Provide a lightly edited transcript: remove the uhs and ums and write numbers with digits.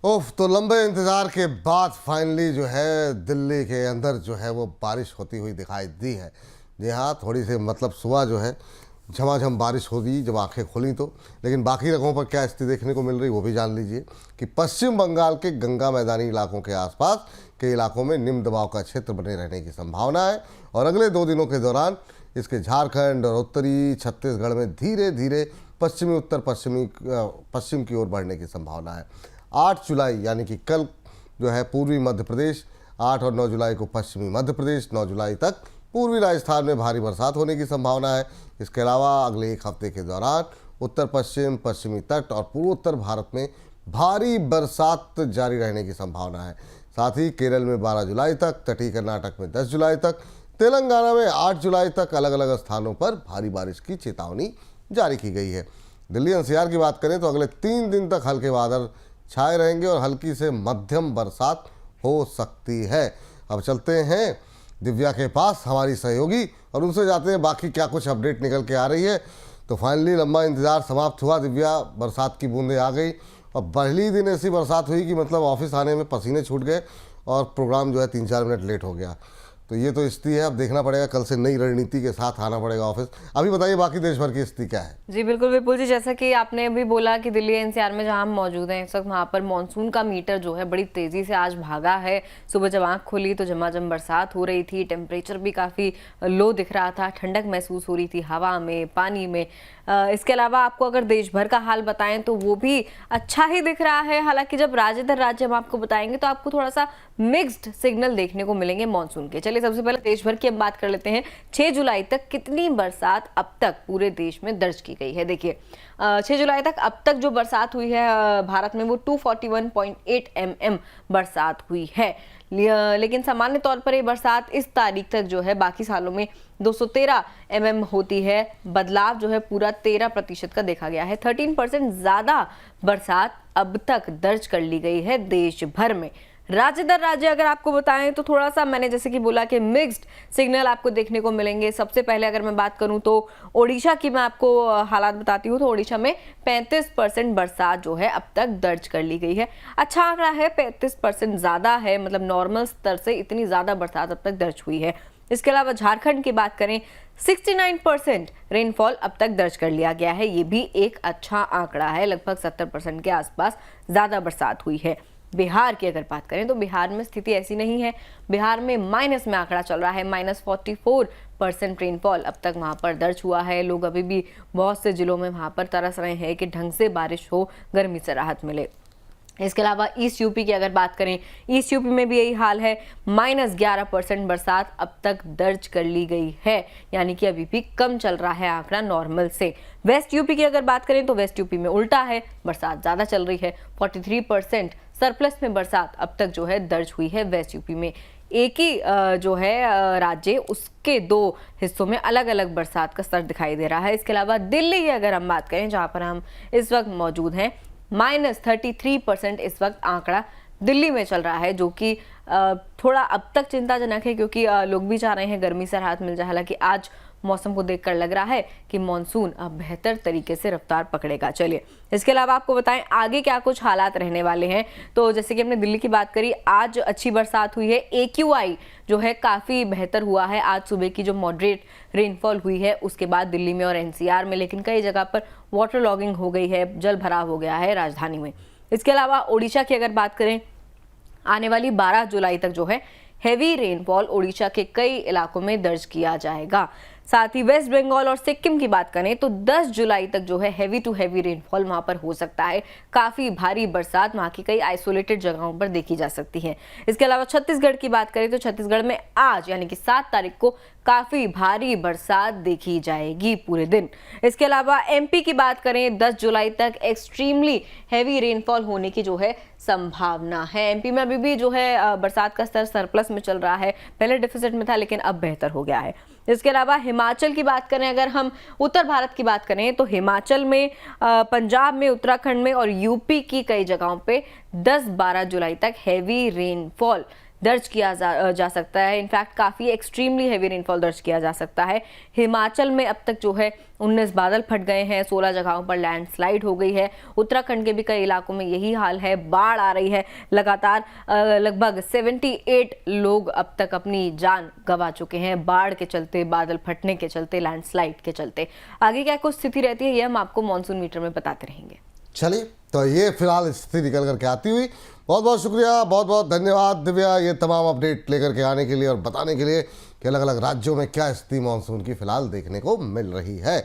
ओफ, तो लंबे इंतजार के बाद फाइनली जो है दिल्ली के अंदर जो है वो बारिश होती हुई दिखाई दी है। जी हाँ, थोड़ी सी मतलब सुबह जो है झमाझम बारिश होगी जब आंखें खुली तो। लेकिन बाकी जगहों पर क्या स्थिति देखने को मिल रही वो भी जान लीजिए कि पश्चिम बंगाल के गंगा मैदानी इलाकों के आसपास के इलाकों में निम्न दबाव का क्षेत्र बने रहने की संभावना है और अगले 2 दिनों के दौरान इसके झारखंड और उत्तरी छत्तीसगढ़ में धीरे धीरे पश्चिमी उत्तर पश्चिम की ओर बढ़ने की संभावना है। 8 जुलाई यानी कि कल जो है पूर्वी मध्य प्रदेश, 8 और 9 जुलाई को पश्चिमी मध्य प्रदेश, 9 जुलाई तक पूर्वी राजस्थान में भारी बरसात होने की संभावना है। इसके अलावा अगले 1 हफ्ते के दौरान उत्तर पश्चिम, पश्चिमी तट और पूर्वोत्तर भारत में भारी बरसात जारी रहने की संभावना है। साथ ही केरल में 12 जुलाई तक, तटीय कर्नाटक में 10 जुलाई तक, तेलंगाना में 8 जुलाई तक अलग अलग स्थानों पर भारी बारिश की चेतावनी जारी की गई है। दिल्ली एनसीआर की बात करें तो अगले 3 दिन तक हल्के बादल छाए रहेंगे और हल्की से मध्यम बरसात हो सकती है। अब चलते हैं दिव्या के पास, हमारी सहयोगी, और उनसे जाते हैं बाकी क्या कुछ अपडेट निकल के आ रही है। तो फाइनली लंबा इंतजार समाप्त हुआ दिव्या, बरसात की बूंदें आ गई और पहली दिन ऐसी बरसात हुई कि मतलब ऑफिस आने में पसीने छूट गए और प्रोग्राम जो है 3-4 मिनट लेट हो गया। तो ये तो स्थिति है, अब देखना पड़ेगा, कल से नई रणनीति के साथ आना पड़ेगा ऑफिस। अभी बताइए बाकी देश भर की स्थिति क्या है। जी बिल्कुल विपुल जी, जैसा कि आपने अभी बोला कि दिल्ली एनसीआर में जहां हम मौजूद हैं इस वक्त, वहां पर मानसून का मीटर जो है बड़ी तेजी से आज भागा है। सुबह जब आंख खुली तो झमाझम बरसात हो रही थी, टेम्परेचर भी काफ़ी लो दिख रहा था, ठंडक महसूस हो रही थी हवा में, पानी में। इसके अलावा आपको अगर देश भर का हाल बताएं तो वो भी अच्छा ही दिख रहा है। हालांकि जब राज्य दर राज्य हम आपको बताएंगे तो आपको थोड़ा सा मिक्स्ड सिग्नल देखने को मिलेंगे मानसून के। चलिए सबसे पहले देश भर की हम बात कर लेते हैं। 6 जुलाई तक कितनी बरसात अब तक पूरे देश में दर्ज की गई है। देखिए 6 जुलाई तक अब तक जो बरसात हुई है भारत में वो 241.8 mm बरसात हुई है। लेकिन सामान्य तौर पर ये बरसात इस तारीख तक जो है बाकी सालों में 213 mm होती है। बदलाव जो है पूरा 13% का देखा गया है। 13% ज्यादा बरसात अब तक दर्ज कर ली गई है देश भर में। राज्य दर राज्य अगर आपको बताएं तो थोड़ा सा मैंने जैसे कि बोला कि मिक्स्ड सिग्नल आपको देखने को मिलेंगे। सबसे पहले अगर मैं बात करूं तो ओडिशा की मैं आपको हालात बताती हूं तो ओडिशा में 35% बरसात जो है अब तक दर्ज कर ली गई है। अच्छा आंकड़ा है, 35% ज्यादा है, मतलब नॉर्मल स्तर से इतनी ज्यादा बरसात अब तक दर्ज हुई है। इसके अलावा झारखंड की बात करें 69% रेनफॉल अब तक दर्ज कर लिया गया है। ये भी एक अच्छा आंकड़ा है, लगभग 70% के आसपास ज्यादा बरसात हुई है। बिहार की अगर बात करें तो बिहार में स्थिति ऐसी नहीं है। बिहार में माइनस में आंकड़ा चल रहा है, -44% रेनफॉल अब तक वहां पर दर्ज हुआ है। लोग अभी भी बहुत से जिलों में वहां पर तरस रहे हैं कि ढंग से बारिश हो, गर्मी से राहत मिले। इसके अलावा ईस्ट यूपी की अगर बात करें, ईस्ट यूपी में भी यही हाल है, -11% बरसात अब तक दर्ज कर ली गई है, यानी कि अभी भी कम चल रहा है आंकड़ा नॉर्मल से। वेस्ट यूपी की अगर बात करें तो वेस्ट यूपी में उल्टा है, बरसात ज्यादा चल रही है, 43% सरप्लस में बरसात अब तक जो है दर्ज हुई है वेस्ट यूपी में। एक ही जो है राज्य, उसके 2 हिस्सों में अलग अलग बरसात का स्तर दिखाई दे रहा है। इसके अलावा दिल्ली की अगर हम बात करें जहां पर हम इस वक्त मौजूद हैं, -33% इस वक्त आंकड़ा दिल्ली में चल रहा है, जो कि थोड़ा अब तक चिंताजनक है क्योंकि लोग भी चाह रहे हैं गर्मी से राहत मिल जाए। हालांकि आज मौसम को देखकर लग रहा है कि मॉनसून अब बेहतर तरीके से रफ्तार पकड़ेगा। चलिए इसके अलावा आपको बताएं आगे क्या कुछ हालात रहने वाले हैं। तो जैसे कि हमने दिल्ली की बात करी, आज अच्छी बरसात हुई है, AQI जो है काफ़ी बेहतर हुआ है। आज सुबह की जो मॉडरेट रेनफॉल हुई है उसके बाद दिल्ली में और NCR में, लेकिन कई जगह पर वाटर लॉगिंग हो गई है, जल भराव हो गया है राजधानी में। इसके अलावा ओडिशा की अगर बात करें, आने वाली 12 जुलाई तक जो है हैवी रेनफॉल ओडिशा के कई इलाकों में दर्ज किया जाएगा। साथ ही वेस्ट बंगाल और सिक्किम की बात करें तो 10 जुलाई तक जो है हैवी टू हैवी रेनफॉल वहां पर हो सकता है। काफी भारी बरसात वहां की कई आइसोलेटेड जगहों पर देखी जा सकती है। इसके अलावा छत्तीसगढ़ की बात करें तो छत्तीसगढ़ में आज यानी कि 7 तारीख को काफी भारी बरसात देखी जाएगी पूरे दिन। इसके अलावा MP की बात करें 10 जुलाई तक एक्सट्रीमली हैवी रेनफॉल होने की जो है संभावना है। MP में अभी भी जो है बरसात का स्तर सरप्लस में चल रहा है, पहले डिफिसिट में था लेकिन अब बेहतर हो गया है। इसके अलावा हिमाचल की बात करें, अगर हम उत्तर भारत की बात करें तो हिमाचल में, पंजाब में, उत्तराखंड में और यूपी की कई जगहों पे 10-12 जुलाई तक हैवी रेनफॉल दर्ज किया जा सकता है। इनफैक्ट काफ़ी एक्सट्रीमली हैवी रेनफॉल दर्ज किया जा सकता है। हिमाचल में अब तक जो है 19 बादल फट गए हैं, 16 जगहों पर लैंडस्लाइड हो गई है। उत्तराखंड के भी कई इलाकों में यही हाल है, बाढ़ आ रही है लगातार। लगभग 78 लोग अब तक अपनी जान गंवा चुके हैं बाढ़ के चलते, बादल फटने के चलते, लैंडस्लाइड के चलते। आगे क्या कुछ स्थिति रहती है ये हम आपको मानसून मीटर में बताते रहेंगे। चलिए, तो ये फिलहाल स्थिति निकल करके आती हुई, बहुत बहुत शुक्रिया, बहुत बहुत धन्यवाद दिव्या, ये तमाम अपडेट लेकर के आने के लिए और बताने के लिए कि अलग अलग राज्यों में क्या स्थिति मानसून की फिलहाल देखने को मिल रही है।